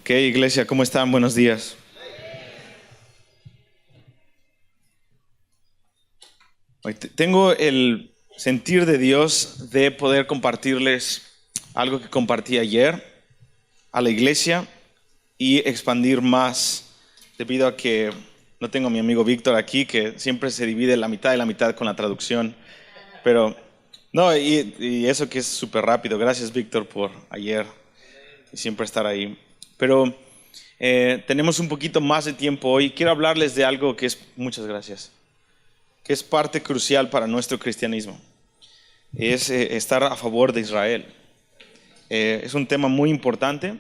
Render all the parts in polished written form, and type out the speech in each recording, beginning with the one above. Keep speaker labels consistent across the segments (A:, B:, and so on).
A: Ok, iglesia, ¿cómo están? Buenos días. Hoy tengo el sentir de Dios de poder compartirles algo que compartí ayer a la iglesia y expandir más debido a que no tengo a mi amigo Víctor aquí, que siempre se divide la mitad y la mitad con la traducción. Pero, no, y eso que es súper rápido. Gracias, Víctor, por ayer y siempre estar ahí. Pero tenemos un poquito más de tiempo hoy. Quiero hablarles de algo que es, muchas gracias, que es parte crucial para nuestro cristianismo. Es estar a favor de Israel. Es un tema muy importante.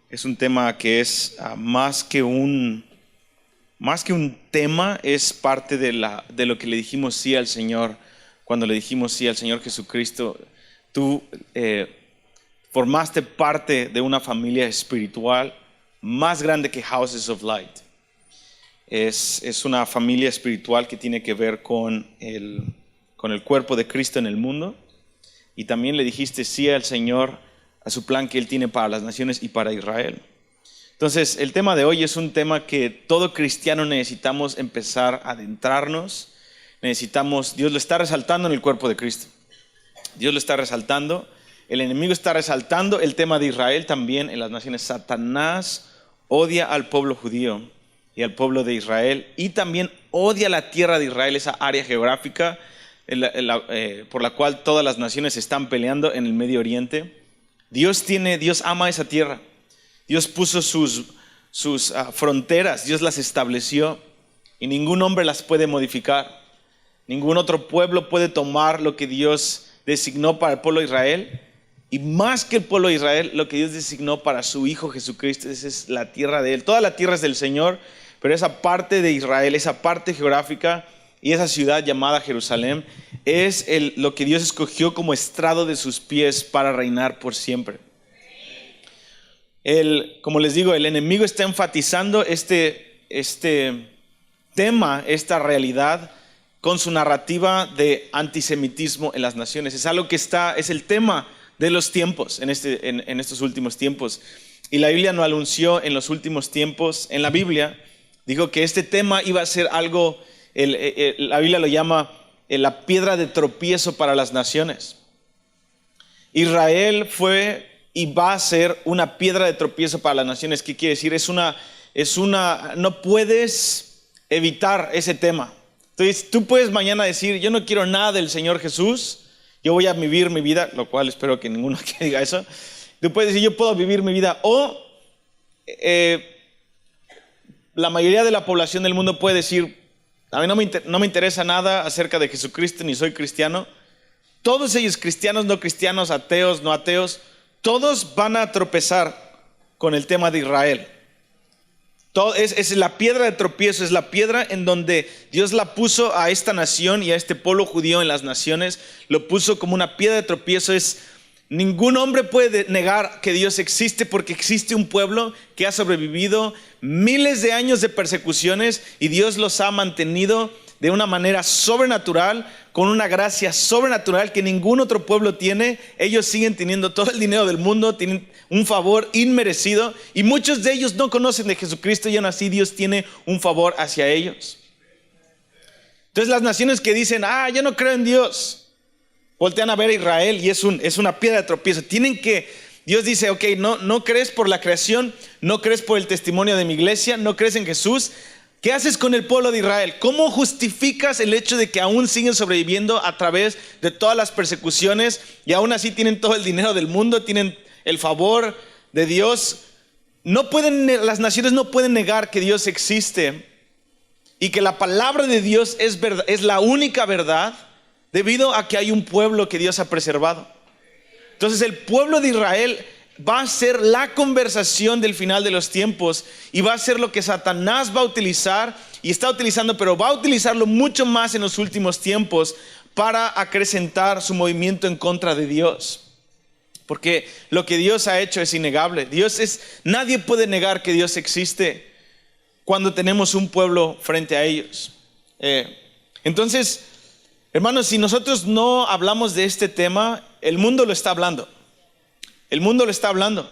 A: Es un tema que es más que un tema, es parte de lo que le dijimos sí al Señor. Cuando le dijimos sí al Señor Jesucristo, tú formaste parte de una familia espiritual más grande que Houses of Light. Es una familia espiritual que tiene que ver con el cuerpo de Cristo en el mundo. Y también le dijiste sí al Señor, a su plan que Él tiene para las naciones y para Israel. Entonces, el tema de hoy es un tema que todo cristiano necesitamos empezar a adentrarnos. Dios lo está resaltando en el cuerpo de Cristo. Dios lo está resaltando. El enemigo está resaltando el tema de Israel también en las naciones. Satanás odia al pueblo judío y al pueblo de Israel, y también odia la tierra de Israel, esa área geográfica por la cual todas las naciones están peleando en el Medio Oriente. Dios ama esa tierra. Dios puso sus fronteras, Dios las estableció y ningún hombre las puede modificar. Ningún otro pueblo puede tomar lo que Dios designó para el pueblo de Israel. Y más que el pueblo de Israel, lo que Dios designó para su Hijo Jesucristo, esa es la tierra de Él. Toda la tierra es del Señor, pero esa parte de Israel, esa parte geográfica y esa ciudad llamada Jerusalén es lo que Dios escogió como estrado de sus pies para reinar por siempre. Como les digo, el enemigo está enfatizando este tema, esta realidad, con su narrativa de antisemitismo en las naciones. Es algo que es el tema de los tiempos, en estos últimos tiempos. Y la Biblia nos anunció en los últimos tiempos, en la Biblia, dijo que este tema iba a ser algo, la Biblia lo llama la piedra de tropiezo para las naciones. Israel fue y va a ser una piedra de tropiezo para las naciones. ¿Qué quiere decir? No puedes evitar ese tema. Entonces, tú puedes mañana decir, yo no quiero nada del Señor Jesús, yo voy a vivir mi vida, lo cual espero que ninguno aquí diga eso. Tú puedes decir, yo puedo vivir mi vida, o la mayoría de la población del mundo puede decir, a mí no me interesa nada acerca de Jesucristo, ni soy cristiano. Todos ellos, cristianos, no cristianos, ateos, no ateos, todos van a tropezar con el tema de Israel. Es la piedra de tropiezo, es la piedra en donde Dios la puso a esta nación y a este pueblo judío en las naciones. Lo puso como una piedra de tropiezo. Ningún hombre puede negar que Dios existe, porque existe un pueblo que ha sobrevivido miles de años de persecuciones y Dios los ha mantenido de una manera sobrenatural, con una gracia sobrenatural que ningún otro pueblo tiene. Ellos siguen teniendo todo el dinero del mundo, tienen un favor inmerecido, y muchos de ellos no conocen de Jesucristo, y aún así Dios tiene un favor hacia ellos. Entonces las naciones que dicen, yo no creo en Dios, voltean a ver a Israel y es una piedra de tropiezo. Dios dice, ok, no crees por la creación, no crees por el testimonio de mi iglesia, no crees en Jesús. ¿Qué haces con el pueblo de Israel? ¿Cómo justificas el hecho de que aún siguen sobreviviendo a través de todas las persecuciones y aún así tienen todo el dinero del mundo, tienen el favor de Dios? Las naciones no pueden negar que Dios existe y que la palabra de Dios es la única verdad, debido a que hay un pueblo que Dios ha preservado. Entonces el pueblo de Israel va a ser la conversación del final de los tiempos, y va a ser lo que Satanás va a utilizar y está utilizando, pero va a utilizarlo mucho más en los últimos tiempos para acrecentar su movimiento en contra de Dios. Porque lo que Dios ha hecho es innegable. Nadie puede negar que Dios existe cuando tenemos un pueblo frente a ellos. Entonces, hermanos, si nosotros no hablamos de este tema, el mundo lo está hablando. El mundo lo está hablando.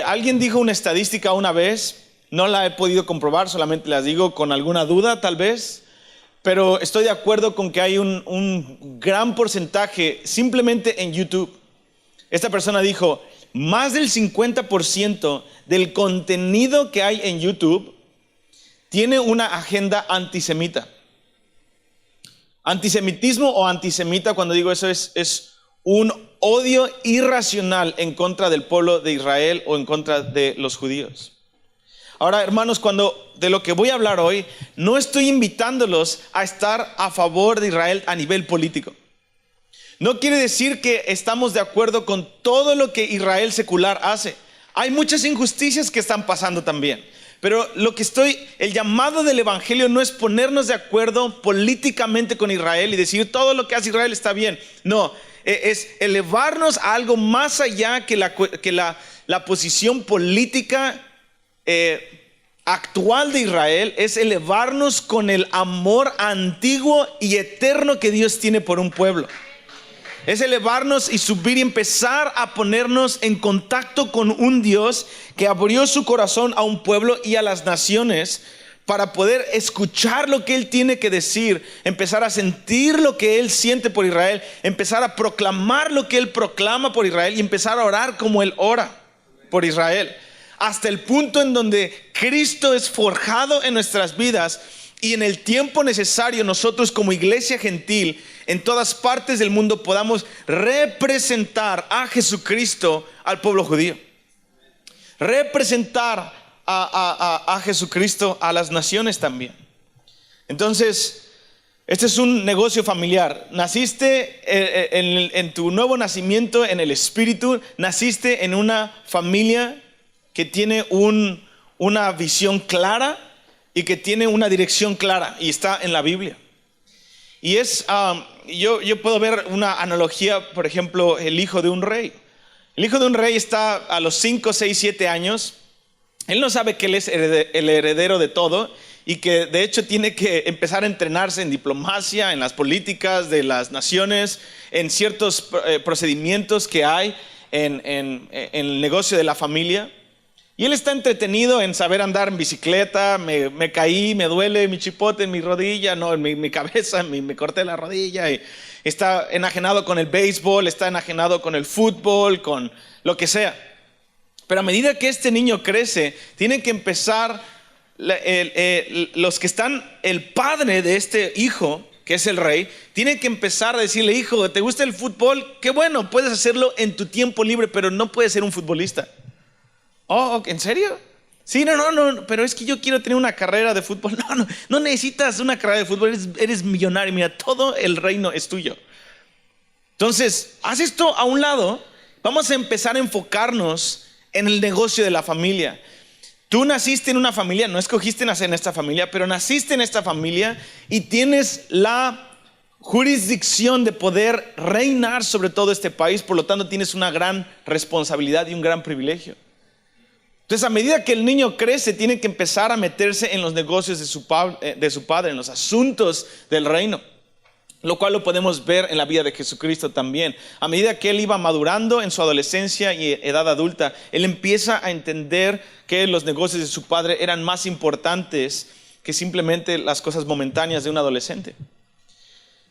A: Alguien dijo una estadística una vez, no la he podido comprobar, solamente las digo con alguna duda tal vez, pero estoy de acuerdo con que hay un gran porcentaje simplemente en YouTube. Esta persona dijo, más del 50% del contenido que hay en YouTube tiene una agenda antisemita. Antisemitismo o antisemita, cuando digo eso, es un odio irracional en contra del pueblo de Israel o en contra de los judíos. Ahora, hermanos, de lo que voy a hablar hoy, no estoy invitándolos a estar a favor de Israel a nivel político. No quiere decir que estamos de acuerdo con todo lo que Israel secular hace. Hay muchas injusticias que están pasando también. Pero el llamado del evangelio no es ponernos de acuerdo políticamente con Israel y decir todo lo que hace Israel está bien. No, es elevarnos a algo más allá que la posición política actual de Israel. Es elevarnos con el amor antiguo y eterno que Dios tiene por un pueblo. Es elevarnos y subir y empezar a ponernos en contacto con un Dios que abrió su corazón a un pueblo y a las naciones para poder escuchar lo que Él tiene que decir, empezar a sentir lo que Él siente por Israel, empezar a proclamar lo que Él proclama por Israel y empezar a orar como Él ora por Israel. Hasta el punto en donde Cristo es forjado en nuestras vidas y en el tiempo necesario nosotros como iglesia gentil en todas partes del mundo podamos representar a Jesucristo al pueblo judío. Representar a Jesucristo a las naciones también. Entonces, este es un negocio familiar. Naciste en tu nuevo nacimiento en el Espíritu, naciste en una familia que tiene una visión clara y que tiene una dirección clara y está en la Biblia. Y yo puedo ver una analogía, por ejemplo, el hijo de un rey. El hijo de un rey está a los 5, 6, 7 años. Él no sabe que él es el heredero de todo y que de hecho tiene que empezar a entrenarse en diplomacia, en las políticas de las naciones, en ciertos procedimientos que hay en el negocio de la familia. Y él está entretenido en saber andar en bicicleta. Me caí, me duele mi chipote en mi rodilla, no, en mi cabeza, me corté la rodilla. Y está enajenado con el béisbol, está enajenado con el fútbol, con lo que sea. Pero a medida que este niño crece, tienen que empezar los que están, el padre de este hijo, que es el rey, tiene que empezar a decirle, hijo, ¿te gusta el fútbol? Qué bueno, puedes hacerlo en tu tiempo libre, pero no puedes ser un futbolista. Oh, ¿en serio? Sí, no, pero es que yo quiero tener una carrera de fútbol. No necesitas una carrera de fútbol, eres millonario, mira, todo el reino es tuyo. Entonces, haz esto a un lado, vamos a empezar a enfocarnos en el negocio de la familia. Tú naciste en una familia, no escogiste nacer en esta familia, pero naciste en esta familia y tienes la jurisdicción de poder reinar sobre todo este país, por lo tanto tienes una gran responsabilidad y un gran privilegio. Entonces, a medida que el niño crece, tiene que empezar a meterse en los negocios de su padre, en los asuntos del reino, lo cual lo podemos ver en la vida de Jesucristo también. A medida que él iba madurando en su adolescencia y edad adulta, él empieza a entender que los negocios de su padre eran más importantes que simplemente las cosas momentáneas de un adolescente.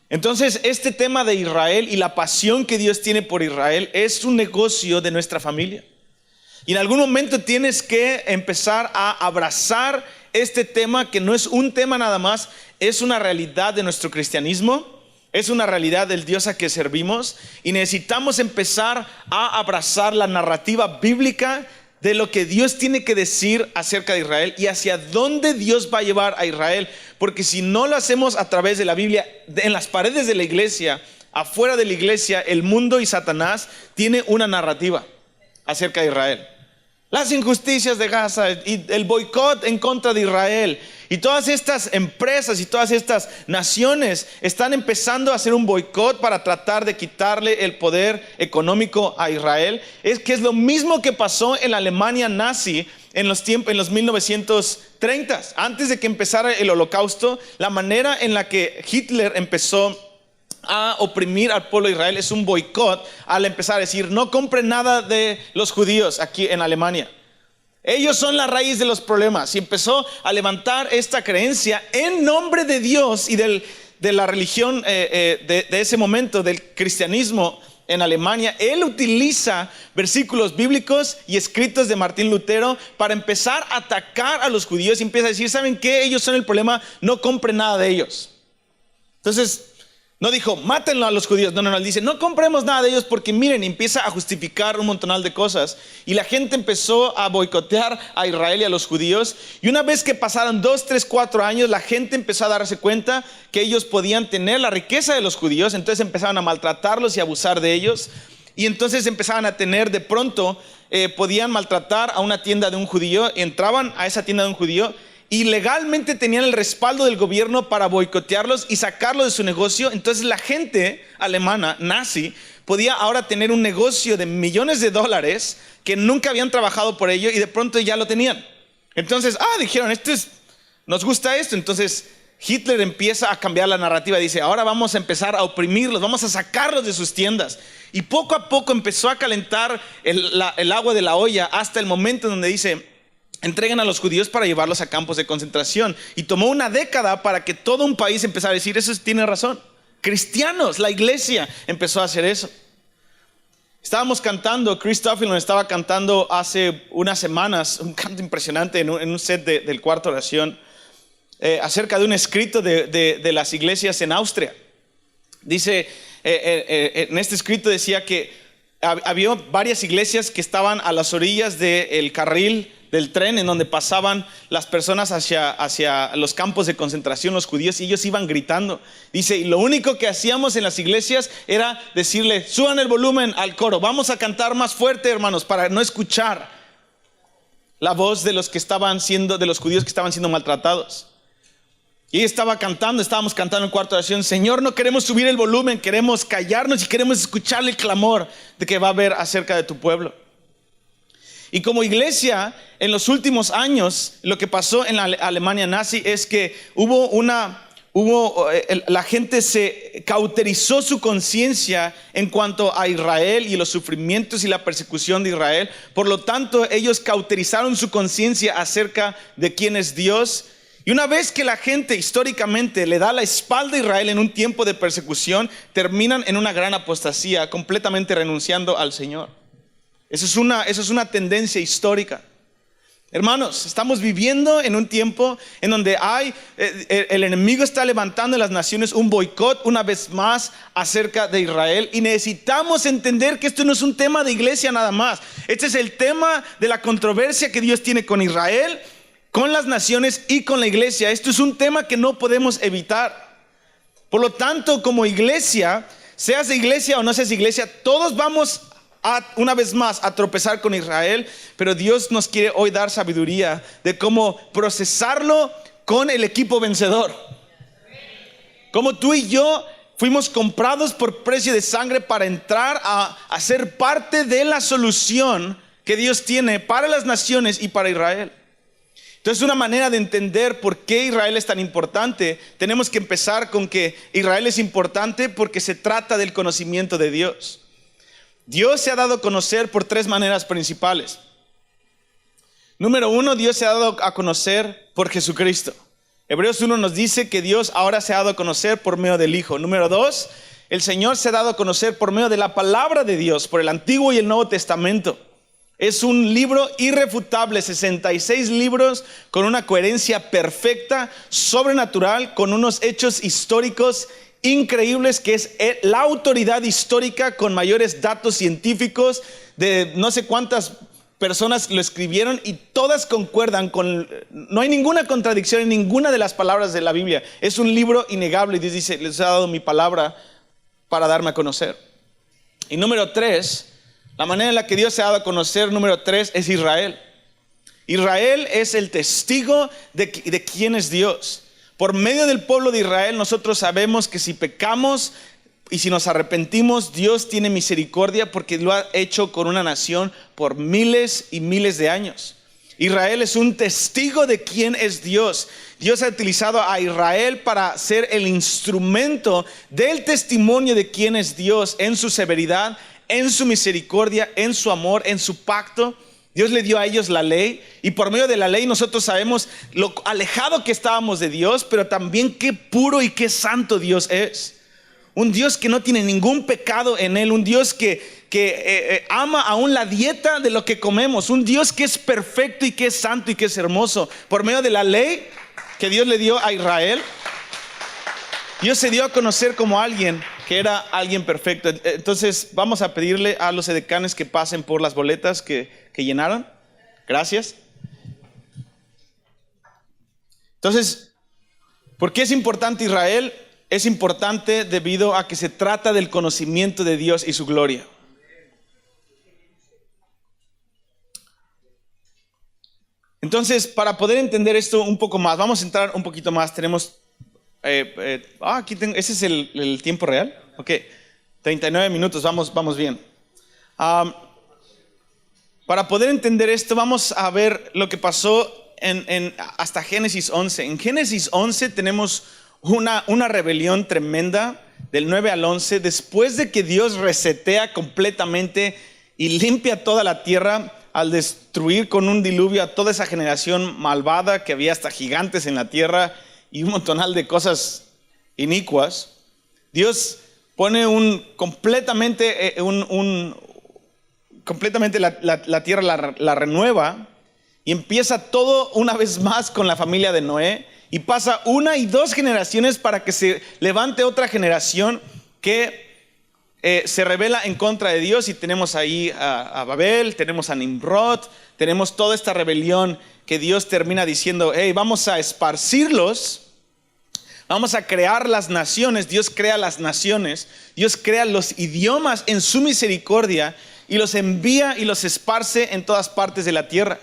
A: Entonces, este tema de Israel y la pasión que Dios tiene por Israel es un negocio de nuestra familia. Y en algún momento tienes que empezar a abrazar este tema, que no es un tema nada más, es una realidad de nuestro cristianismo, es una realidad del Dios a que servimos, y necesitamos empezar a abrazar la narrativa bíblica de lo que Dios tiene que decir acerca de Israel y hacia dónde Dios va a llevar a Israel, porque si no lo hacemos a través de la Biblia, en las paredes de la iglesia, afuera de la iglesia, el mundo y Satanás tiene una narrativa acerca de Israel. Las injusticias de Gaza y el boicot en contra de Israel. Y todas estas empresas y todas estas naciones están empezando a hacer un boicot para tratar de quitarle el poder económico a Israel. Es que es lo mismo que pasó en la Alemania nazi en los 1930. Antes de que empezara el Holocausto, la manera en la que Hitler empezó a oprimir al pueblo de Israel es un boicot al empezar a decir, no compren nada de los judíos aquí en Alemania. Ellos son la raíz de los problemas. Y empezó a levantar esta creencia en nombre de Dios y de la religión de ese momento, del cristianismo en Alemania. Él utiliza versículos bíblicos y escritos de Martín Lutero para empezar a atacar a los judíos y empieza a decir, ¿saben qué? Ellos son el problema, no compren nada de ellos. Entonces, no dijo, mátenlo a los judíos. No, él dice, no compremos nada de ellos porque miren, empieza a justificar un montonal de cosas. Y la gente empezó a boicotear a Israel y a los judíos. Y una vez que pasaron 2, 3, 4 años, la gente empezó a darse cuenta que ellos podían tener la riqueza de los judíos. Entonces empezaron a maltratarlos y abusar de ellos. Y entonces empezaban a tener, de pronto, podían maltratar a una tienda de un judío. Entraban a esa tienda de un judío y legalmente tenían el respaldo del gobierno para boicotearlos y sacarlos de su negocio. Entonces la gente alemana, nazi, podía ahora tener un negocio de millones de dólares que nunca habían trabajado por ello y de pronto ya lo tenían. Entonces, dijeron, nos gusta esto. Entonces Hitler empieza a cambiar la narrativa. Dice, ahora vamos a empezar a oprimirlos, vamos a sacarlos de sus tiendas. Y poco a poco empezó a calentar el agua de la olla hasta el momento donde dice, entreguen a los judíos para llevarlos a campos de concentración. Y tomó una década para que todo un país empezara a decir, eso tiene razón. Cristianos, la iglesia empezó a hacer eso. Estábamos cantando, Chris Tuffelman estaba cantando hace unas semanas, un canto impresionante en un set del Cuarto Oración, acerca de un escrito de las iglesias en Austria. Dice, en este escrito decía que había varias iglesias que estaban a las orillas del carril del tren en donde pasaban las personas hacia los campos de concentración, los judíos, y ellos iban gritando. Dice, y lo único que hacíamos en las iglesias era decirle, suban el volumen al coro, vamos a cantar más fuerte, hermanos, para no escuchar la voz de los judíos que estaban siendo maltratados. Y estábamos cantando en Cuarta Oración, Señor, no queremos subir el volumen, queremos callarnos y queremos escuchar el clamor de que va a haber acerca de tu pueblo. Y como iglesia, en los últimos años, lo que pasó en la Alemania nazi es que la gente se cauterizó su conciencia en cuanto a Israel y los sufrimientos y la persecución de Israel. Por lo tanto, ellos cauterizaron su conciencia acerca de quién es Dios. Y una vez que la gente históricamente le da la espalda a Israel en un tiempo de persecución, terminan en una gran apostasía, completamente renunciando al Señor. Eso es una tendencia histórica. Hermanos, estamos viviendo en un tiempo en donde el enemigo está levantando en las naciones un boicot una vez más acerca de Israel. Y necesitamos entender que esto no es un tema de iglesia nada más. Este es el tema de la controversia que Dios tiene con Israel, con las naciones y con la iglesia. Esto es un tema que no podemos evitar. Por lo tanto, como iglesia, seas iglesia o no seas iglesia, todos vamos una vez más a tropezar con Israel, pero Dios nos quiere hoy dar sabiduría de cómo procesarlo con el equipo vencedor. Como tú y yo fuimos comprados por precio de sangre para entrar a ser parte de la solución que Dios tiene para las naciones y para Israel. Entonces, una manera de entender por qué Israel es tan importante, tenemos que empezar con que Israel es importante porque se trata del conocimiento de Dios. Dios se ha dado a conocer por 3 maneras principales. Número 1, Dios se ha dado a conocer por Jesucristo. Hebreos 1 nos dice que Dios ahora se ha dado a conocer por medio del Hijo. Número 2, el Señor se ha dado a conocer por medio de la palabra de Dios, por el Antiguo y el Nuevo Testamento. Es un libro irrefutable, 66 libros con una coherencia perfecta, sobrenatural, con unos hechos históricos increíbles, que es la autoridad histórica con mayores datos científicos de no sé cuántas personas lo escribieron y todas concuerdan no hay ninguna contradicción en ninguna de las palabras de la Biblia. Es un libro innegable y Dios dice, les he dado mi palabra para darme a conocer. Y número 3, la manera en la que Dios se ha dado a conocer, número 3, es Israel. Israel es el testigo de quién es Dios. Por medio del pueblo de Israel nosotros sabemos que si pecamos y si nos arrepentimos, Dios tiene misericordia porque lo ha hecho con una nación por miles y miles de años. Israel es un testigo de quién es Dios. Dios ha utilizado a Israel para ser el instrumento del testimonio de quién es Dios en su severidad, en su misericordia, en su amor, en su pacto. Dios le dio a ellos la ley y por medio de la ley nosotros sabemos lo alejado que estábamos de Dios, pero también qué puro y qué santo Dios es. Un Dios que no tiene ningún pecado en él, un Dios que ama aún la dieta de lo que comemos, un Dios que es perfecto y que es santo y que es hermoso. Por medio de la ley que Dios le dio a Israel, Dios se dio a conocer como alguien que era alguien perfecto. Entonces vamos a pedirle a los edecanes que pasen por las boletas que llenaron. Gracias. Entonces, ¿por qué es importante Israel? Es importante debido a que se trata del conocimiento de Dios y su gloria. Entonces, para poder entender esto un poco más, vamos a entrar un poquito más. Tenemos, aquí tengo, ¿ese es el tiempo real? Ok, 39 minutos, vamos bien. Para poder entender esto, vamos a ver lo que pasó hasta Génesis 11. En Génesis 11 tenemos una rebelión tremenda del 9 al 11, después de que Dios resetea completamente y limpia toda la tierra al destruir con un diluvio a toda esa generación malvada, que había hasta gigantes en la tierra y un montonal de cosas inicuas. Dios pone completamente la tierra la renueva y empieza todo una vez más con la familia de Noé. Y pasa 1 y 2 generaciones para que se levante otra generación que se rebela en contra de Dios. Y tenemos ahí a Babel, tenemos a Nimrod, tenemos toda esta rebelión que Dios termina diciendo, hey, vamos a esparcirlos, vamos a crear las naciones. Dios crea las naciones, Dios crea los idiomas en su misericordia y los envía y los esparce en todas partes de la tierra.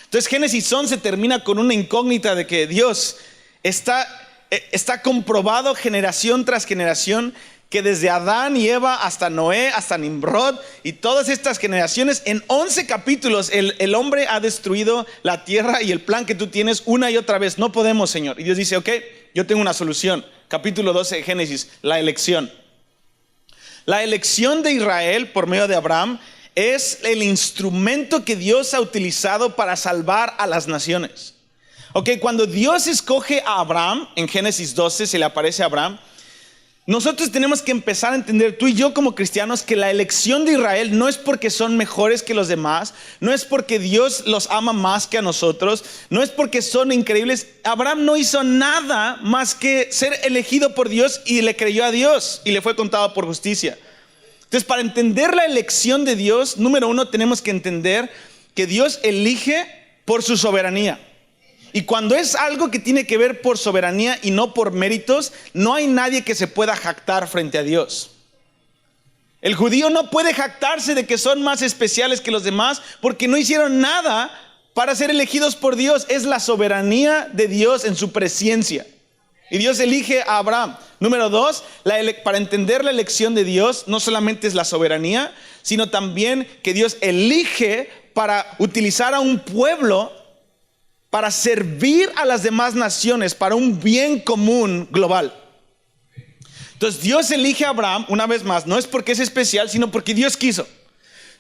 A: Entonces Génesis 11 termina con una incógnita de que Dios está comprobado generación tras generación que desde Adán y Eva hasta Noé, hasta Nimrod y todas estas generaciones, en 11 capítulos el hombre ha destruido la tierra y el plan que tú tienes una y otra vez. No podemos, Señor. Y Dios dice, ok, yo tengo una solución. Capítulo 12 de Génesis, la elección. La elección de Israel por medio de Abraham es el instrumento que Dios ha utilizado para salvar a las naciones. Ok, cuando Dios escoge a Abraham, en Génesis 12 se le aparece a Abraham, nosotros tenemos que empezar a entender, tú y yo como cristianos, que la elección de Israel no es porque son mejores que los demás, no es porque Dios los ama más que a nosotros, no es porque son increíbles. Abraham no hizo nada más que ser elegido por Dios y le creyó a Dios y le fue contado por justicia. Entonces, para entender la elección de Dios, número 1, tenemos que entender que Dios elige por su soberanía. Y cuando es algo que tiene que ver por soberanía y no por méritos, no hay nadie que se pueda jactar frente a Dios. El judío no puede jactarse de que son más especiales que los demás porque no hicieron nada para ser elegidos por Dios. Es la soberanía de Dios en su presciencia. Y Dios elige a Abraham. Número 2, para entender la elección de Dios, no solamente es la soberanía, sino también que Dios elige para utilizar a un pueblo para servir a las demás naciones, para un bien común global. Entonces Dios elige a Abraham, una vez más, no es porque es especial, sino porque Dios quiso.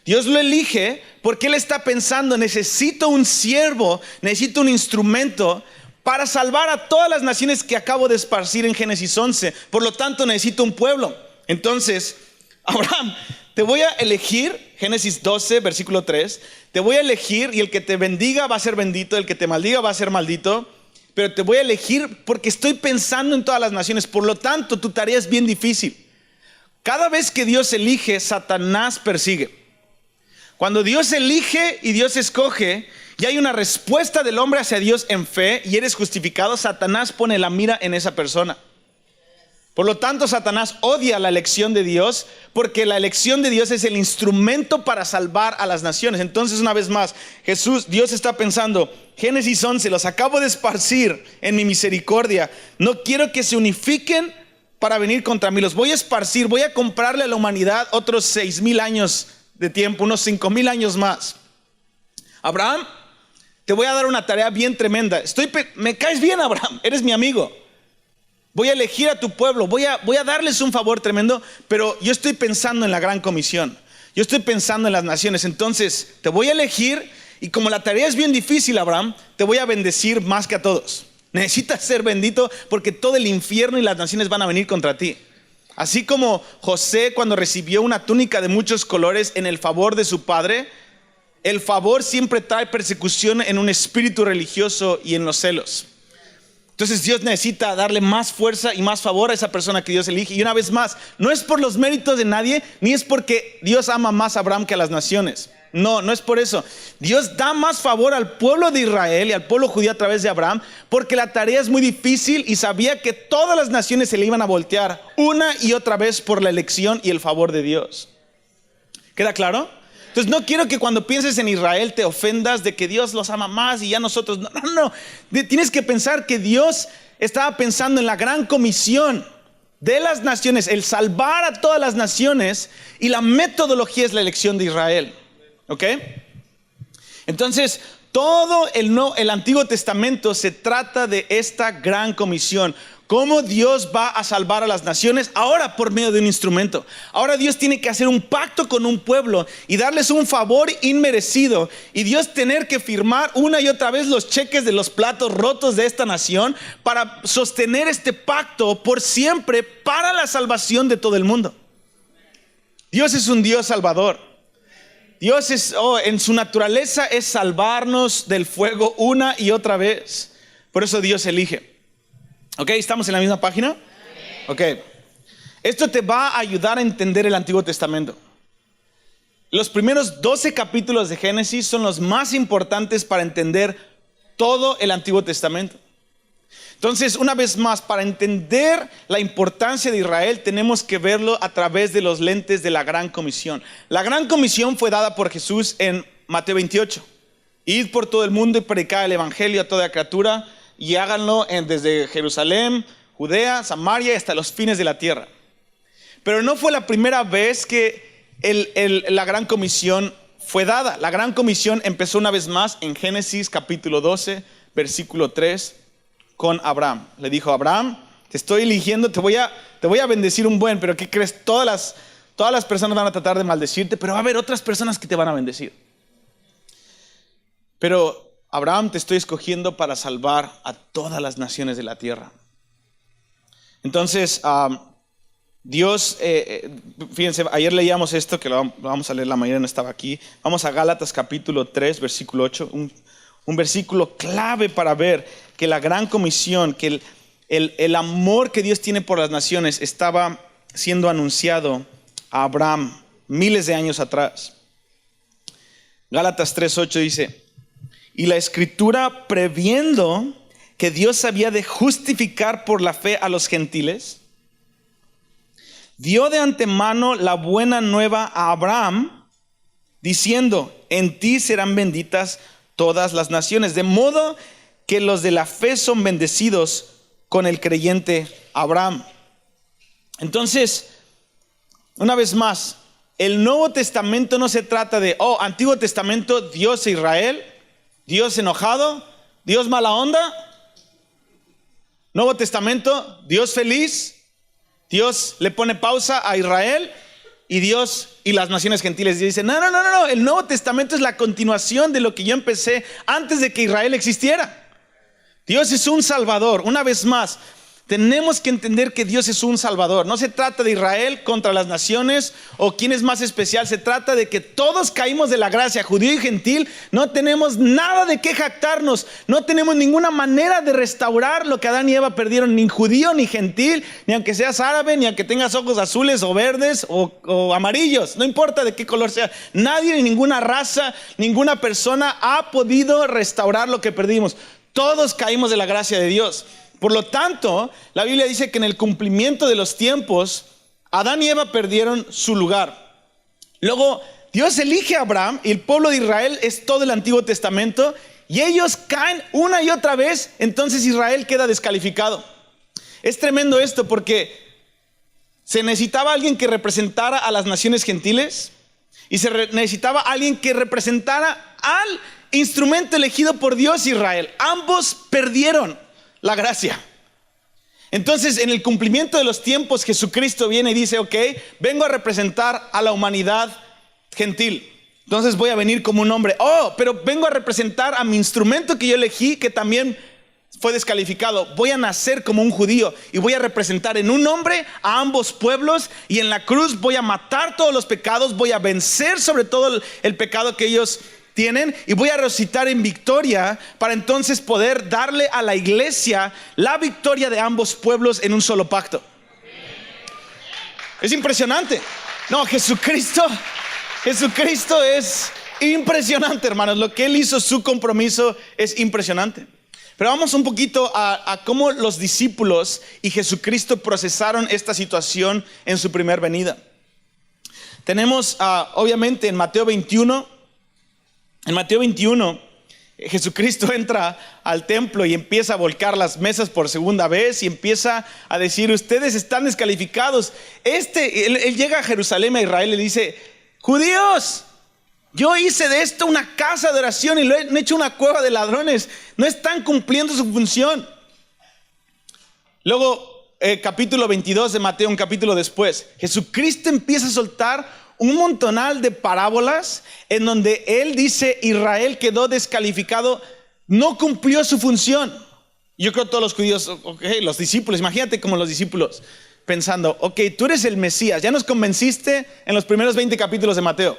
A: Dios lo elige porque Él está pensando, necesito un siervo, necesito un instrumento para salvar a todas las naciones que acabo de esparcir en Génesis 11. Por lo tanto, necesito un pueblo. Entonces, Abraham, te voy a elegir, Génesis 12, versículo 3, te voy a elegir y el que te bendiga va a ser bendito, el que te maldiga va a ser maldito, pero te voy a elegir porque estoy pensando en todas las naciones. Por lo tanto, tu tarea es bien difícil. Cada vez que Dios elige, Satanás persigue. Cuando Dios elige y Dios escoge y hay una respuesta del hombre hacia Dios en fe y eres justificado, Satanás pone la mira en esa persona. Por lo tanto, Satanás odia la elección de Dios porque la elección de Dios es el instrumento para salvar a las naciones. Entonces, una vez más, Dios está pensando, Génesis 11, los acabo de esparcir en mi misericordia. No quiero que se unifiquen para venir contra mí. Los voy a esparcir, voy a comprarle a la humanidad otros 6,000 años de tiempo, unos 5,000 años más. Abraham, te voy a dar una tarea bien tremenda. Me caes bien, Abraham, eres mi amigo. Voy a elegir a tu pueblo, voy a darles un favor tremendo, pero yo estoy pensando en la gran comisión. Yo estoy pensando en las naciones, entonces te voy a elegir y como la tarea es bien difícil, Abraham, te voy a bendecir más que a todos. Necesitas ser bendito porque todo el infierno y las naciones van a venir contra ti. Así como José cuando recibió una túnica de muchos colores en el favor de su padre, el favor siempre trae persecución en un espíritu religioso y en los celos. Entonces Dios necesita darle más fuerza y más favor a esa persona que Dios elige. Y una vez más, no es por los méritos de nadie, ni es porque Dios ama más a Abraham que a las naciones. No es por eso. Dios da más favor al pueblo de Israel y al pueblo judío a través de Abraham, porque la tarea es muy difícil y sabía que todas las naciones se le iban a voltear una y otra vez por la elección y el favor de Dios. ¿Queda claro? Entonces no quiero que cuando pienses en Israel te ofendas de que Dios los ama más y ya nosotros no. Tienes que pensar que Dios estaba pensando en la gran comisión de las naciones, el salvar a todas las naciones, y la metodología es la elección de Israel. ¿Ok? Entonces todo el Antiguo Testamento se trata de esta gran comisión. ¿Cómo Dios va a salvar a las naciones? Ahora por medio de un instrumento. Ahora Dios tiene que hacer un pacto con un pueblo y darles un favor inmerecido. Y Dios tener que firmar una y otra vez los cheques de los platos rotos de esta nación para sostener este pacto por siempre para la salvación de todo el mundo. Dios es un Dios salvador. Dios en su naturaleza es salvarnos del fuego una y otra vez. Por eso Dios elige. ¿Ok? ¿Estamos en la misma página? Ok. Esto te va a ayudar a entender el Antiguo Testamento. Los primeros 12 capítulos de Génesis son los más importantes para entender todo el Antiguo Testamento. Entonces, una vez más, para entender la importancia de Israel, tenemos que verlo a través de los lentes de la Gran Comisión. La Gran Comisión fue dada por Jesús en Mateo 28. Id por todo el mundo y predicad el Evangelio a toda criatura. Y háganlo desde Jerusalén, Judea, Samaria, hasta los fines de la tierra. Pero no fue la primera vez que la Gran Comisión fue dada. La Gran Comisión empezó una vez más en Génesis capítulo 12, versículo 3, con Abraham. Le dijo: Abraham, te estoy eligiendo, te voy a bendecir un buen, pero ¿qué crees? Todas las personas van a tratar de maldecirte, pero va a haber otras personas que te van a bendecir. Pero Abraham, te estoy escogiendo para salvar a todas las naciones de la tierra. Entonces, Dios, fíjense, ayer leíamos esto, que lo vamos a leer, la mayoría no estaba aquí. Vamos a Gálatas capítulo 3, versículo 8, un versículo clave para ver que la gran comisión, que el amor que Dios tiene por las naciones estaba siendo anunciado a Abraham miles de años atrás. Gálatas 3:8 dice: y la Escritura, previendo que Dios había de justificar por la fe a los gentiles, dio de antemano la buena nueva a Abraham, diciendo: en ti serán benditas todas las naciones. De modo que los de la fe son bendecidos con el creyente Abraham. Entonces, una vez más, el Nuevo Testamento no se trata de, Antiguo Testamento, Dios e Israel, Dios enojado, Dios mala onda. Nuevo Testamento, Dios feliz, Dios le pone pausa a Israel y Dios y las naciones gentiles. Y dice: no, el Nuevo Testamento es la continuación de lo que yo empecé antes de que Israel existiera. Dios es un salvador. Una vez más, tenemos que entender que Dios es un salvador. No se trata de Israel contra las naciones o quién es más especial. Se trata de que todos caímos de la gracia, judío y gentil. No tenemos nada de qué jactarnos. No tenemos ninguna manera de restaurar lo que Adán y Eva perdieron, ni judío ni gentil, ni aunque seas árabe, ni aunque tengas ojos azules o verdes o amarillos. No importa de qué color sea. Nadie, ni ninguna raza, ninguna persona ha podido restaurar lo que perdimos. Todos caímos de la gracia de Dios. Por lo tanto, la Biblia dice que en el cumplimiento de los tiempos, Adán y Eva perdieron su lugar. Luego, Dios elige a Abraham y el pueblo de Israel es todo el Antiguo Testamento, y ellos caen una y otra vez, entonces Israel queda descalificado. Es tremendo esto porque se necesitaba alguien que representara a las naciones gentiles y se necesitaba alguien que representara al instrumento elegido por Dios, Israel. Ambos perdieron la gracia. Entonces, en el cumplimiento de los tiempos, Jesucristo viene y dice, ok, vengo a representar a la humanidad gentil. Entonces voy a venir como un hombre. Oh, pero vengo a representar a mi instrumento que yo elegí, que también fue descalificado. Voy a nacer como un judío y voy a representar en un hombre a ambos pueblos, y en la cruz voy a matar todos los pecados, voy a vencer sobre todo el pecado que ellos tienen, y voy a resucitar en victoria para entonces poder darle a la iglesia la victoria de ambos pueblos en un solo pacto. Es impresionante. No, Jesucristo es impresionante, hermanos. Lo que Él hizo, su compromiso es impresionante. Pero vamos un poquito a cómo los discípulos y Jesucristo procesaron esta situación en su primer venida. Tenemos obviamente en Mateo 21. En Mateo 21, Jesucristo entra al templo y empieza a volcar las mesas por segunda vez y empieza a decir, ustedes están descalificados. Él llega a Jerusalén, a Israel, y le dice, judíos, yo hice de esto una casa de oración y lo he hecho una cueva de ladrones. No están cumpliendo su función. Luego, capítulo 22 de Mateo, un capítulo después, Jesucristo empieza a soltar un montonal de parábolas en donde Él dice, Israel quedó descalificado, no cumplió su función. Yo creo que todos los judíos, los discípulos, imagínate como los discípulos pensando, ok, tú eres el Mesías, ya nos convenciste en los primeros 20 capítulos de Mateo.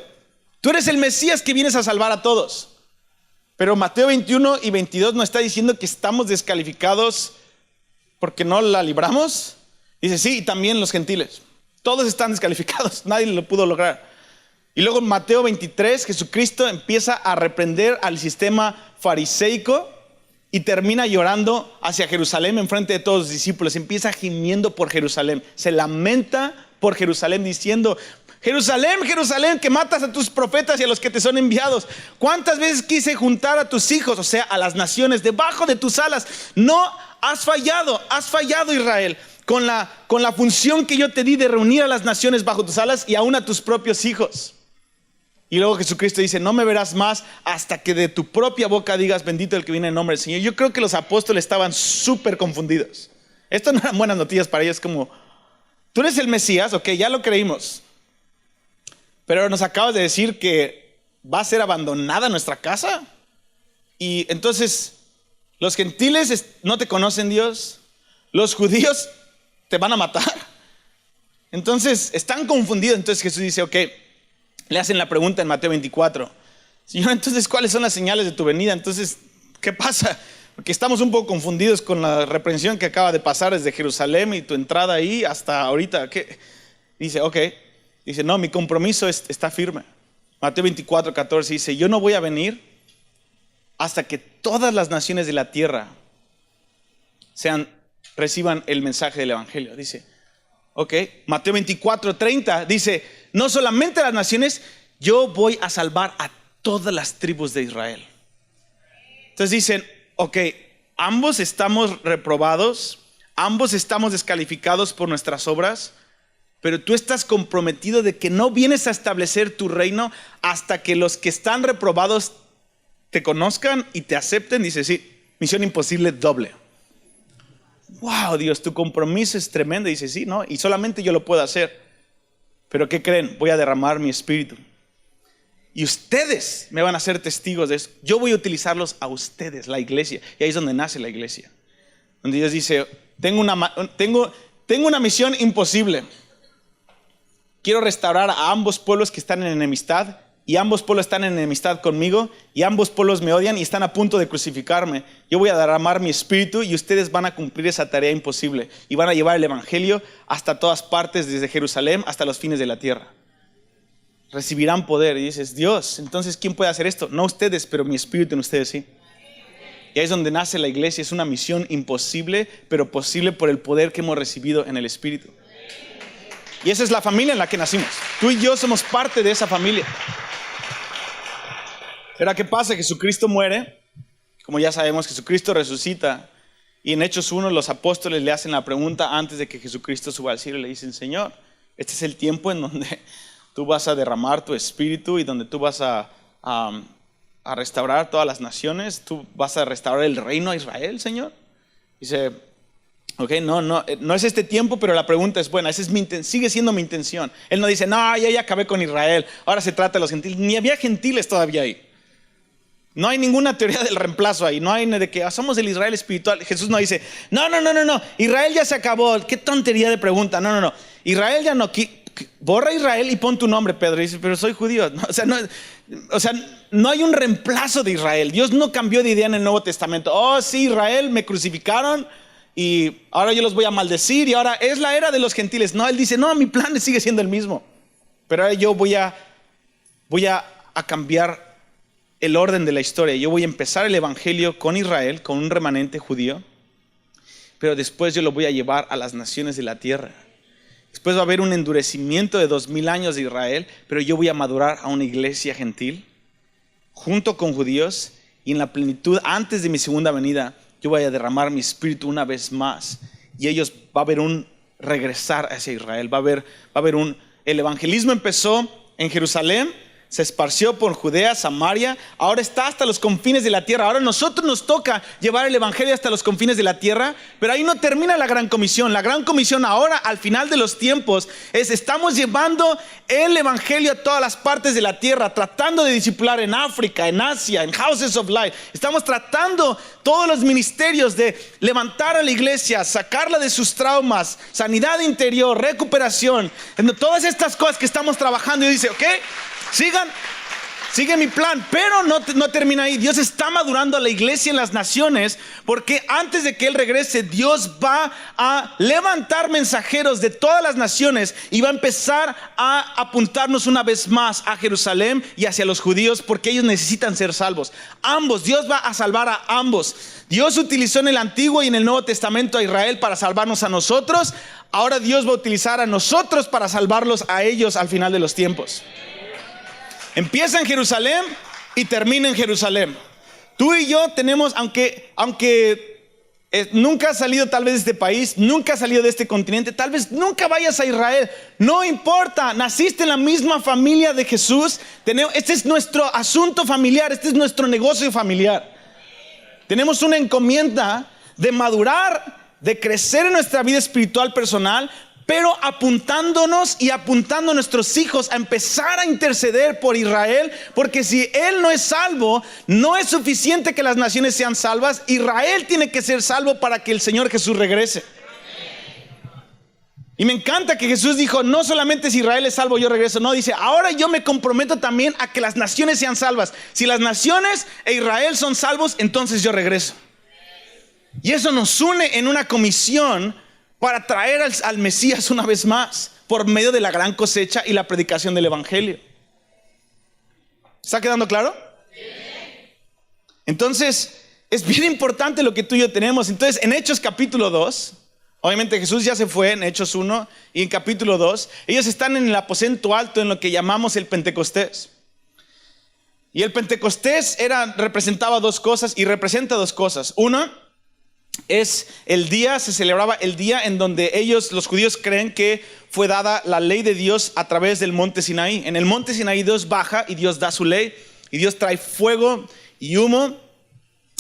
A: Tú eres el Mesías que vienes a salvar a todos. Pero Mateo 21 y 22 nos está diciendo que estamos descalificados porque no la libramos. Dice, sí, y también los gentiles. Todos están descalificados, nadie lo pudo lograr. Y luego en Mateo 23, Jesucristo empieza a reprender al sistema fariseico y termina llorando hacia Jerusalén en frente de todos los discípulos. Empieza gimiendo por Jerusalén, se lamenta por Jerusalén diciendo, Jerusalén, Jerusalén, que matas a tus profetas y a los que te son enviados. ¿Cuántas veces quise juntar a tus hijos, o sea, a las naciones, debajo de tus alas? No, has fallado Israel. Con la función que yo te di de reunir a las naciones bajo tus alas y aún a tus propios hijos. Y luego Jesucristo dice, no me verás más hasta que de tu propia boca digas, bendito el que viene en nombre del Señor. Yo creo que los apóstoles estaban súper confundidos. Esto no eran buenas noticias para ellos, como, tú eres el Mesías, ok, ya lo creímos. Pero nos acabas de decir que va a ser abandonada nuestra casa. Y entonces, los gentiles no te conocen, Dios. Los judíos te van a matar. Entonces están confundidos. Entonces Jesús dice, ok, le hacen la pregunta en Mateo 24, Señor, entonces ¿cuáles son las señales de tu venida? Entonces, ¿qué pasa? Porque estamos un poco confundidos con la reprensión que acaba de pasar desde Jerusalén y tu entrada ahí hasta ahorita. ¿Qué? Dice, ok, dice, no, mi compromiso está firme. Mateo 24, 14 dice, yo no voy a venir hasta que todas las naciones de la tierra reciban el mensaje del evangelio. Dice, ok, Mateo 24, 30 dice, no solamente a las naciones, yo voy a salvar a todas las tribus de Israel. Entonces dicen, ok, ambos estamos reprobados, ambos estamos descalificados por nuestras obras, pero tú estás comprometido de que no vienes a establecer tu reino hasta que los que están reprobados te conozcan y te acepten. Dice, sí, misión imposible doble. Wow, Dios, tu compromiso es tremendo. Dice, sí, ¿no? Y solamente yo lo puedo hacer. Pero ¿qué creen? Voy a derramar mi espíritu. Y ustedes me van a ser testigos de eso. Yo voy a utilizarlos a ustedes, la iglesia. Y ahí es donde nace la iglesia. Donde Dios dice, tengo una misión imposible. Quiero restaurar a ambos pueblos que están en enemistad. Y ambos pueblos están en enemistad conmigo. Y ambos pueblos me odian y están a punto de crucificarme. Yo voy a derramar mi espíritu y ustedes van a cumplir esa tarea imposible. Y van a llevar el evangelio hasta todas partes, desde Jerusalén hasta los fines de la tierra. Recibirán poder. Y dices, Dios, entonces ¿quién puede hacer esto? No ustedes, pero mi espíritu en ustedes sí. Y ahí es donde nace la iglesia. Es una misión imposible, pero posible por el poder que hemos recibido en el espíritu. Y esa es la familia en la que nacimos. Tú y yo somos parte de esa familia. Pero ¿qué pasa? Jesucristo muere. Como ya sabemos, Jesucristo resucita. Y en Hechos 1 los apóstoles le hacen la pregunta antes de que Jesucristo suba al cielo. Le dicen, Señor, este es el tiempo en donde tú vas a derramar tu espíritu y donde tú vas a a restaurar todas las naciones, tú vas a restaurar el reino a Israel, Señor. Dice, ok, no es este tiempo, pero la pregunta es buena, sigue siendo mi intención. Él no dice, no, ya acabé con Israel, ahora se trata de los gentiles. Ni había gentiles todavía ahí. No hay ninguna teoría del reemplazo ahí. No hay de que somos el Israel espiritual. Jesús no dice, no, Israel ya se acabó. Qué tontería de pregunta. No. Israel ya no. Borra Israel y pon tu nombre, Pedro. Y dice, pero soy judío. No hay un reemplazo de Israel. Dios no cambió de idea en el Nuevo Testamento. Oh, sí, Israel, me crucificaron y ahora yo los voy a maldecir y ahora es la era de los gentiles. No, Él dice, no, mi plan sigue siendo el mismo. Pero ahora yo voy a cambiar el orden de la historia. Yo voy a empezar el evangelio con Israel, con un remanente judío, pero después yo lo voy a llevar a las naciones de la tierra. Después va a haber un endurecimiento de 2000 años de Israel, pero yo voy a madurar a una iglesia gentil junto con judíos, y en la plenitud, antes de mi segunda venida, yo voy a derramar mi espíritu una vez más, y va a haber un regresar hacia Israel. El evangelismo empezó en Jerusalén, se esparció por Judea, Samaria, ahora está hasta los confines de la tierra. Ahora a nosotros nos toca llevar el evangelio hasta los confines de la tierra, pero ahí no termina la gran comisión. La gran comisión ahora, al final de los tiempos, estamos llevando el evangelio a todas las partes de la tierra, tratando de discipular en África, en Asia, en Houses of Life. Estamos tratando todos los ministerios de levantar a la iglesia, sacarla de sus traumas, sanidad interior, recuperación, todas estas cosas que estamos trabajando. Y dice, ok, sigue mi plan, pero no termina ahí. Dios está madurando a la iglesia en las naciones, porque antes de que Él regrese, Dios va a levantar mensajeros de todas las naciones y va a empezar a apuntarnos una vez más a Jerusalén y hacia los judíos, porque ellos necesitan ser salvos. Ambos, Dios va a salvar a ambos. Dios utilizó en el Antiguo y en el Nuevo Testamento a Israel para salvarnos a nosotros. Ahora Dios va a utilizar a nosotros para salvarlos a ellos al final de los tiempos. Empieza en Jerusalén y termina en Jerusalén. Tú y yo tenemos, aunque nunca has salido tal vez de este país, nunca has salido de este continente, tal vez nunca vayas a Israel, no importa, naciste en la misma familia de Jesús. Este es nuestro asunto familiar, este es nuestro negocio familiar. Tenemos una encomienda de madurar, de crecer en nuestra vida espiritual personal, pero apuntándonos y apuntando a nuestros hijos a empezar a interceder por Israel, porque si Él no es salvo, no es suficiente que las naciones sean salvas. Israel tiene que ser salvo para que el Señor Jesús regrese. Y me encanta que Jesús dijo, no solamente si Israel es salvo yo regreso. No, dice, ahora yo me comprometo también a que las naciones sean salvas. Si las naciones e Israel son salvos, entonces yo regreso. Y eso nos une en una comisión para traer al Mesías una vez más, por medio de la gran cosecha y la predicación del evangelio. ¿Está quedando claro? Entonces, es bien importante lo que tú y yo tenemos. Entonces, en Hechos capítulo 2, obviamente Jesús ya se fue en Hechos 1, y en capítulo 2, ellos están en el aposento alto, en lo que llamamos el Pentecostés. Y el Pentecostés representaba dos cosas, y representa dos cosas. Una, se celebraba el día en donde los judíos creen que fue dada la ley de Dios a través del monte Sinaí. En el monte Sinaí Dios baja y Dios da su ley, y Dios trae fuego y humo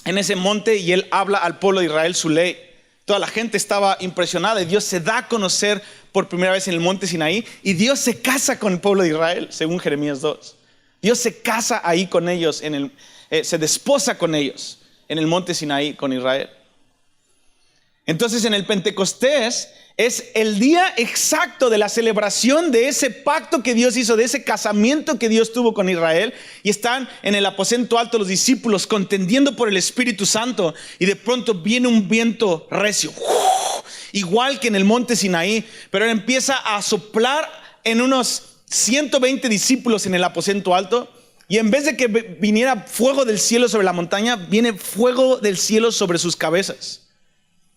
A: en ese monte, y Él habla al pueblo de Israel su ley. Toda la gente estaba impresionada, y Dios se da a conocer por primera vez en el monte Sinaí, y Dios se casa con el pueblo de Israel, según Jeremías 2. Dios se casa ahí con ellos, se desposa con ellos en el monte Sinaí con Israel. Entonces en el Pentecostés es el día exacto de la celebración de ese pacto que Dios hizo, de ese casamiento que Dios tuvo con Israel, y están en el aposento alto los discípulos contendiendo por el Espíritu Santo, y de pronto viene un viento recio, igual que en el monte Sinaí, pero él empieza a soplar en unos 120 discípulos en el aposento alto, y en vez de que viniera fuego del cielo sobre la montaña, viene fuego del cielo sobre sus cabezas.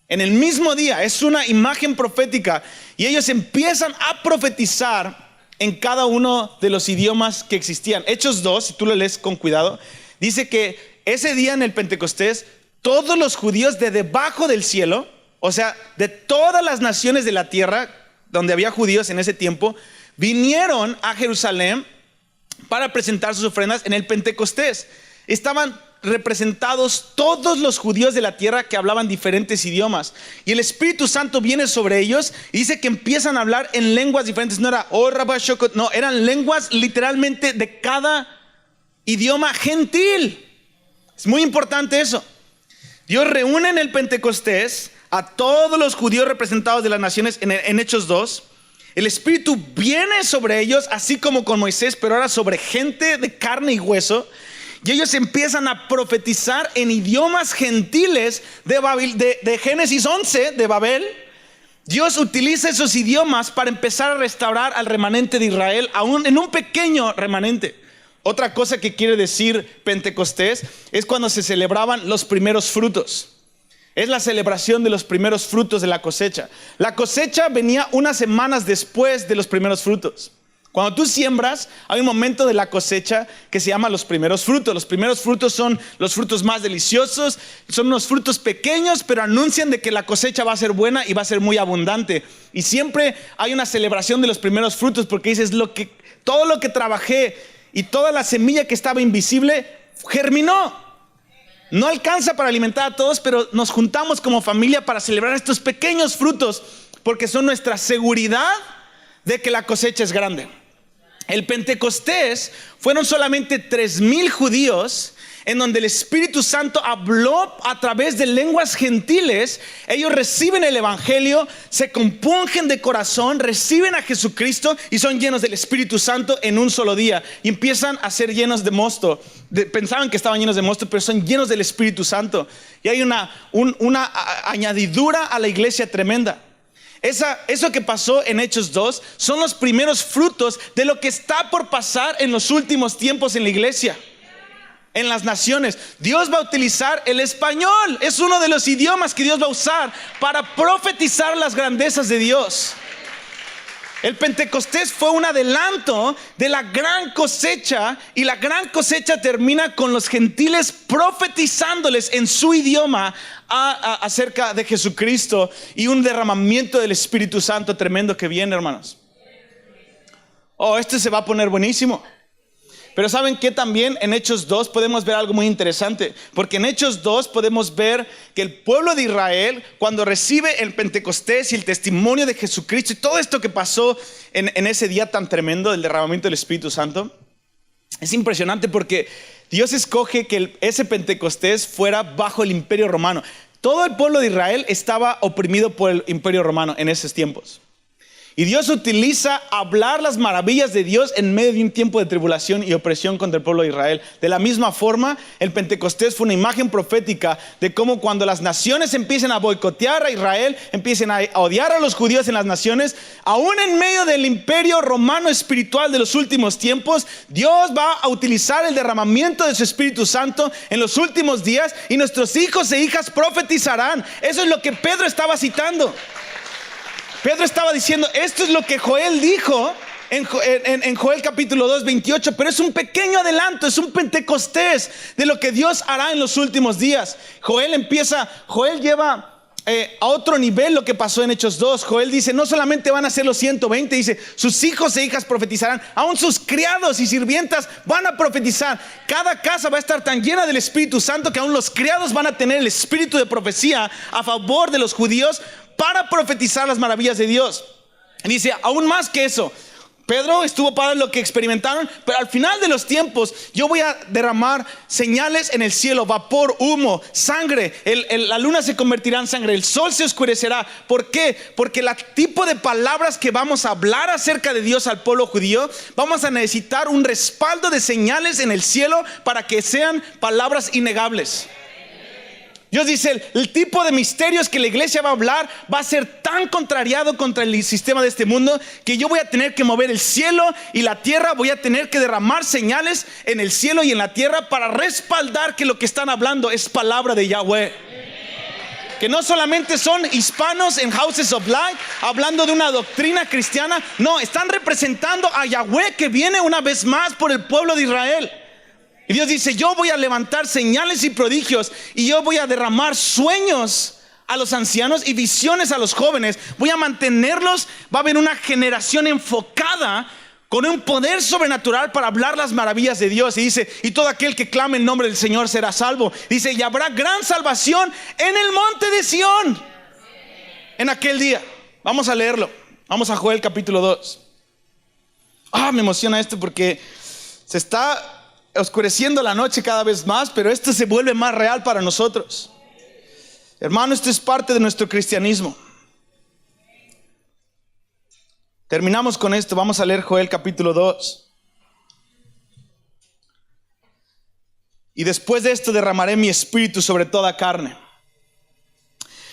A: En el mismo día, es una imagen profética, y ellos empiezan a profetizar en cada uno de los idiomas que existían. Hechos 2, si tú lo lees con cuidado, dice que ese día en el Pentecostés, todos los judíos de debajo del cielo, o sea, de todas las naciones de la tierra, donde había judíos en ese tiempo, vinieron a Jerusalén para presentar sus ofrendas en el Pentecostés. estaban representados todos los judíos de la tierra que hablaban diferentes idiomas. Y el Espíritu Santo viene sobre ellos y dice que empiezan a hablar en lenguas diferentes. No era no, eran lenguas literalmente de cada idioma gentil. Es muy importante eso. Dios reúne en el Pentecostés a todos los judíos representados de las naciones en Hechos 2. El Espíritu viene sobre ellos, así como con Moisés, pero ahora sobre gente de carne y hueso. Y ellos empiezan a profetizar en idiomas gentiles de Génesis 11, de Babel. Dios utiliza esos idiomas para empezar a restaurar al remanente de Israel, aún en un pequeño remanente. Otra cosa que quiere decir Pentecostés es cuando se celebraban los primeros frutos. Es la celebración de los primeros frutos de la cosecha. La cosecha venía unas semanas después de los primeros frutos. Cuando tú siembras, hay un momento de la cosecha que se llama los primeros frutos. Los primeros frutos son los frutos más deliciosos. Son unos frutos pequeños, pero anuncian de que la cosecha va a ser buena y va a ser muy abundante. Y siempre hay una celebración de los primeros frutos porque dices, todo lo que trabajé y toda la semilla que estaba invisible germinó. No alcanza para alimentar a todos, pero nos juntamos como familia para celebrar estos pequeños frutos porque son nuestra seguridad de que la cosecha es grande. El Pentecostés fueron solamente 3,000 judíos en donde el Espíritu Santo habló a través de lenguas gentiles. Ellos reciben el Evangelio, se compungen de corazón, reciben a Jesucristo y son llenos del Espíritu Santo en un solo día. Y empiezan a ser llenos de mosto. Pensaban que estaban llenos de mosto, pero son llenos del Espíritu Santo. Y hay una añadidura a la iglesia tremenda. Eso que pasó en Hechos 2 son los primeros frutos de lo que está por pasar en los últimos tiempos en la iglesia, en las naciones. Dios va a utilizar el español. Es uno de los idiomas que Dios va a usar para profetizar las grandezas de Dios. El Pentecostés fue un adelanto de la gran cosecha, y la gran cosecha termina con los gentiles profetizándoles en su idioma acerca de Jesucristo y un derramamiento del Espíritu Santo tremendo que viene, hermanos. Esto se va a poner buenísimo. Pero ¿saben qué? También en Hechos 2 podemos ver algo muy interesante. Porque en Hechos 2 podemos ver que el pueblo de Israel, cuando recibe el Pentecostés y el testimonio de Jesucristo y todo esto que pasó en ese día tan tremendo del derramamiento del Espíritu Santo, es impresionante porque Dios escoge que ese Pentecostés fuera bajo el Imperio Romano. Todo el pueblo de Israel estaba oprimido por el Imperio Romano en esos tiempos. Y Dios utiliza hablar las maravillas de Dios en medio de un tiempo de tribulación y opresión contra el pueblo de Israel. De la misma forma, el Pentecostés fue una imagen profética de cómo cuando las naciones empiecen a boicotear a Israel, empiecen a odiar a los judíos en las naciones, aún en medio del imperio romano espiritual de los últimos tiempos, Dios va a utilizar el derramamiento de su Espíritu Santo en los últimos días y nuestros hijos e hijas profetizarán. Eso es lo que Pedro estaba citando. Pedro estaba diciendo, esto es lo que Joel dijo en Joel capítulo 2, 28, pero es un pequeño adelanto, es un Pentecostés de lo que Dios hará en los últimos días. Joel lleva a otro nivel lo que pasó en Hechos 2. Joel dice, no solamente van a ser los 120, dice, sus hijos e hijas profetizarán, aún sus criados y sirvientas van a profetizar. Cada casa va a estar tan llena del Espíritu Santo que aún los criados van a tener el espíritu de profecía a favor de los judíos para profetizar las maravillas de Dios. Y dice, aún más que eso, Pedro estuvo para lo que experimentaron, pero al final de los tiempos yo voy a derramar señales en el cielo, vapor, humo, sangre, la luna se convertirá en sangre, el sol se oscurecerá. ¿Por qué? Porque el tipo de palabras que vamos a hablar acerca de Dios al pueblo judío, vamos a necesitar un respaldo de señales en el cielo para que sean palabras innegables. Dios dice, el tipo de misterios que la iglesia va a hablar va a ser tan contrariado contra el sistema de este mundo que yo voy a tener que mover el cielo y la tierra, voy a tener que derramar señales en el cielo y en la tierra para respaldar que lo que están hablando es palabra de Yahweh. Que no solamente son hispanos en Houses of Light hablando de una doctrina cristiana, no, están representando a Yahweh que viene una vez más por el pueblo de Israel. Y Dios dice, yo voy a levantar señales y prodigios y yo voy a derramar sueños a los ancianos y visiones a los jóvenes. Voy a mantenerlos, va a haber una generación enfocada con un poder sobrenatural para hablar las maravillas de Dios. Y dice, y todo aquel que clame el nombre del Señor será salvo. Dice, y habrá gran salvación en el monte de Sión en aquel día. Vamos a leerlo. Vamos a Joel capítulo 2. Me emociona esto porque se está oscureciendo la noche cada vez más, pero esto se vuelve más real para nosotros. Hermano, esto es parte de nuestro cristianismo. Terminamos con esto. Vamos a leer Joel capítulo 2. Y después de esto derramaré mi espíritu sobre toda carne.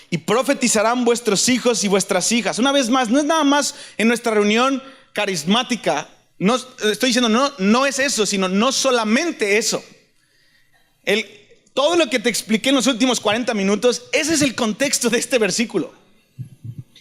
A: Y profetizarán vuestros hijos y vuestras hijas. Una vez más, no es nada más en nuestra reunión carismática. No estoy diciendo, no es eso, sino no solamente eso. Todo lo que te expliqué en los últimos 40 minutos, ese es el contexto de este versículo.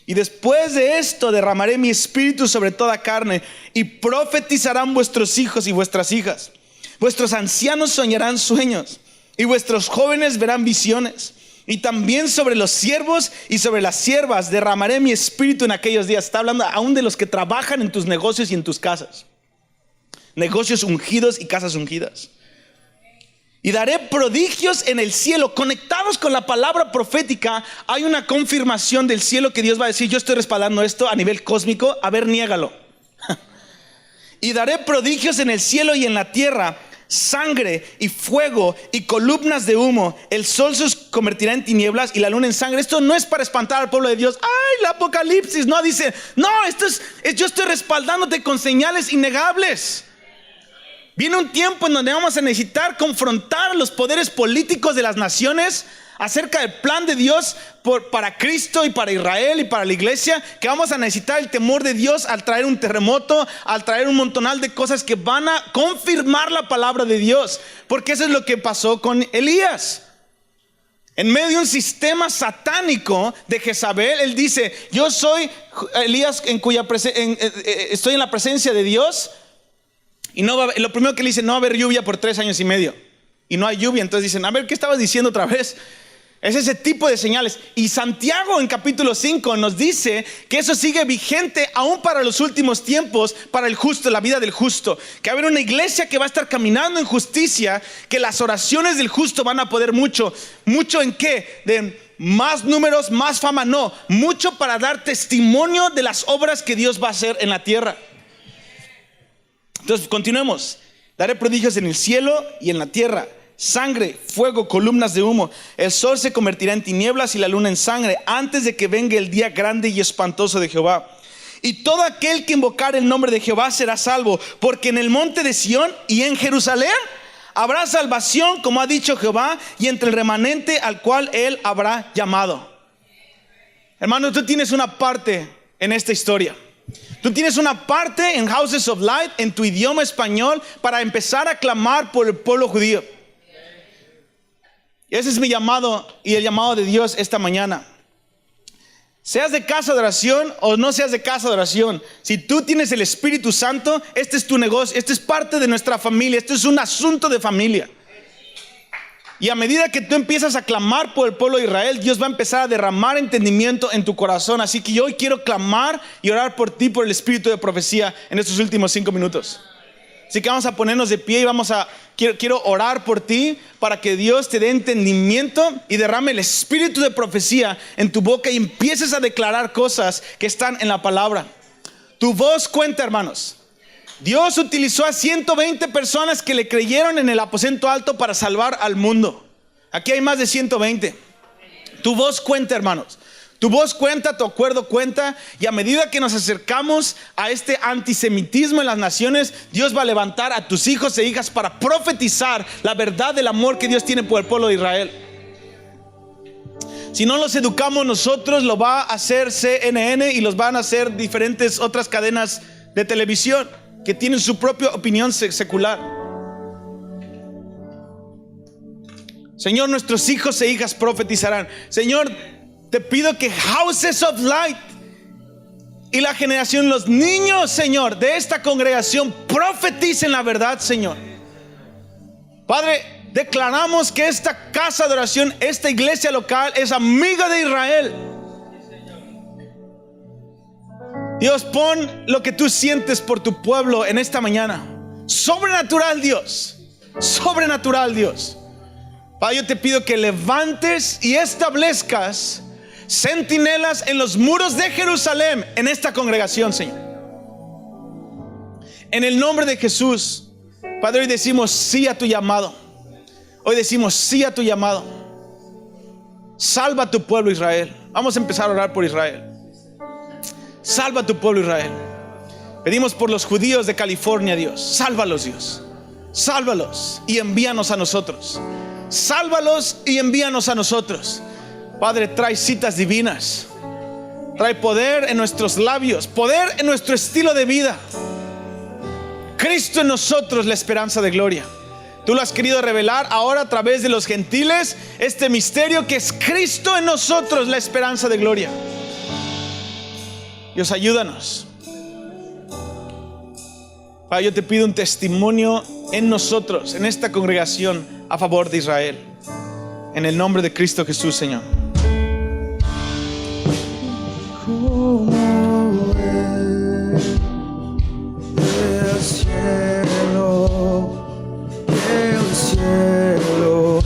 A: Y después de esto derramaré mi espíritu sobre toda carne, y profetizarán vuestros hijos y vuestras hijas. Vuestros ancianos soñarán sueños, y vuestros jóvenes verán visiones. Y también sobre los siervos y sobre las siervas derramaré mi espíritu en aquellos días. Está hablando aún de los que trabajan en tus negocios y en tus casas. Negocios ungidos y casas ungidas. Y daré prodigios en el cielo. Conectados con la palabra profética, hay una confirmación del cielo que Dios va a decir: yo estoy respaldando esto a nivel cósmico. A ver, niégalo. Y daré prodigios en el cielo y en la tierra: sangre y fuego y columnas de humo. El sol se convertirá en tinieblas y la luna en sangre. Esto no es para espantar al pueblo de Dios. ¡Ay, el Apocalipsis! No, dice, no, esto es yo estoy respaldándote con señales innegables. Viene un tiempo en donde vamos a necesitar confrontar a los poderes políticos de las naciones acerca del plan de Dios para Cristo y para Israel y para la iglesia, que vamos a necesitar el temor de Dios al traer un terremoto, al traer un montonal de cosas que van a confirmar la palabra de Dios, porque eso es lo que pasó con Elías. En medio de un sistema satánico de Jezabel, él dice: yo soy Elías estoy en la presencia de Dios. Y lo primero que le dice: no va a haber lluvia por 3 años y medio. Y no hay lluvia. Entonces dicen: a ver, ¿qué estabas diciendo otra vez? Es ese tipo de señales. Y Santiago en capítulo 5 nos dice que eso sigue vigente aún para los últimos tiempos, para el justo, la vida del justo. Que va a haber una iglesia que va a estar caminando en justicia, que las oraciones del justo van a poder mucho. ¿Mucho en qué? De más números, más fama, no. Mucho para dar testimonio de las obras que Dios va a hacer en la tierra. Entonces continuemos. Daré prodigios en el cielo y en la tierra: sangre, fuego, columnas de humo. El sol se convertirá en tinieblas y la luna en sangre, antes de que venga el día grande y espantoso de Jehová. Y todo aquel que invocar el nombre de Jehová será salvo, porque en el monte de Sión y en Jerusalén habrá salvación, como ha dicho Jehová, y entre el remanente al cual él habrá llamado. Hermano, tú tienes una parte en esta historia. Tú tienes una parte en Houses of Light, en tu idioma español, para empezar a clamar por el pueblo judío. Y ese es mi llamado y el llamado de Dios esta mañana. Seas de casa de oración o no seas de casa de oración, si tú tienes el Espíritu Santo, este es tu negocio, este es parte de nuestra familia, esto es un asunto de familia. Y a medida que tú empiezas a clamar por el pueblo de Israel, Dios va a empezar a derramar entendimiento en tu corazón. Así que yo hoy quiero clamar y orar por ti, por el espíritu de profecía en estos últimos 5 minutos. Así que vamos a ponernos de pie y quiero orar por ti para que Dios te dé entendimiento y derrame el espíritu de profecía en tu boca y empieces a declarar cosas que están en la palabra. Tu voz cuenta, hermanos. Dios utilizó a 120 personas que le creyeron en el aposento alto para salvar al mundo. Aquí hay más de 120. Tu voz cuenta, hermanos. Tu voz cuenta, tu acuerdo cuenta. Y a medida que nos acercamos a este antisemitismo en las naciones, Dios va a levantar a tus hijos e hijas para profetizar la verdad del amor que Dios tiene por el pueblo de Israel. Si no los educamos nosotros, lo va a hacer CNN y los van a hacer diferentes otras cadenas de televisión que tienen su propia opinión secular. Señor, nuestros hijos e hijas profetizarán. Señor, te pido que Houses of Light y la generación, los niños, Señor, de esta congregación profeticen la verdad, Señor. Padre, declaramos que esta casa de oración, esta iglesia local es amiga de Israel. Dios, pon lo que tú sientes por tu pueblo en esta mañana. Sobrenatural, Dios. Sobrenatural, Dios. Padre, yo te pido que levantes y establezcas centinelas en los muros de Jerusalén, en esta congregación, Señor. En el nombre de Jesús, Padre, hoy decimos sí a tu llamado. Hoy decimos sí a tu llamado. Salva a tu pueblo Israel. Vamos a empezar a orar por Israel. Salva a tu pueblo Israel. Pedimos por los judíos de California, Dios. Sálvalos, Dios. Sálvalos y envíanos a nosotros. Sálvalos y envíanos a nosotros. Padre, trae citas divinas. Trae poder en nuestros labios, poder en nuestro estilo de vida. Cristo en nosotros, la esperanza de gloria. Tú lo has querido revelar ahora a través de los gentiles, este misterio que es Cristo en nosotros, la esperanza de gloria. Dios, ayúdanos. Padre, yo te pido un testimonio en nosotros, en esta congregación, a favor de Israel. En el nombre de Cristo Jesús, Señor.
B: Como el cielo, el cielo.